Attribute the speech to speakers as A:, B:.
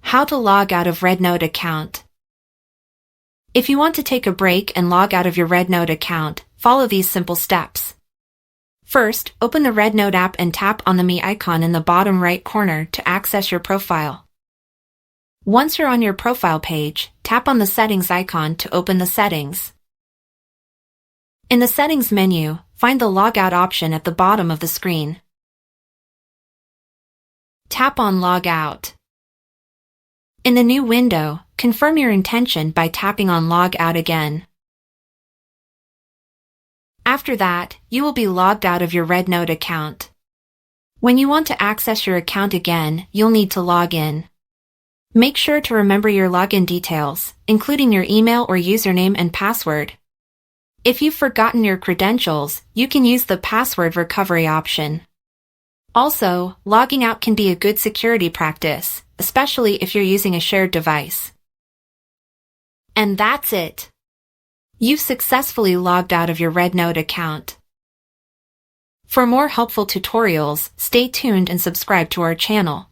A: How to log out of RedNote account. If you want to take a break and log out of your RedNote account, follow these simple steps. First, open the RedNote app and tap on the Me icon in the bottom right corner to access your profile. Once you're on your profile page, tap on the Settings icon to open the settings. In the Settings menu, find the Logout option at the bottom of the screen. Tap on Log Out. In the new window, confirm your intention by tapping on Log Out again. After that, you will be logged out of your RedNote account. When you want to access your account again, you'll need to log in. Make sure to remember your login details, including your email or username and password. If you've forgotten your credentials, you can use the password recovery option. Also, logging out can be a good security practice, especially if you're using a shared device. And that's it. You've successfully logged out of your RedNote account. For more helpful tutorials, stay tuned and subscribe to our channel.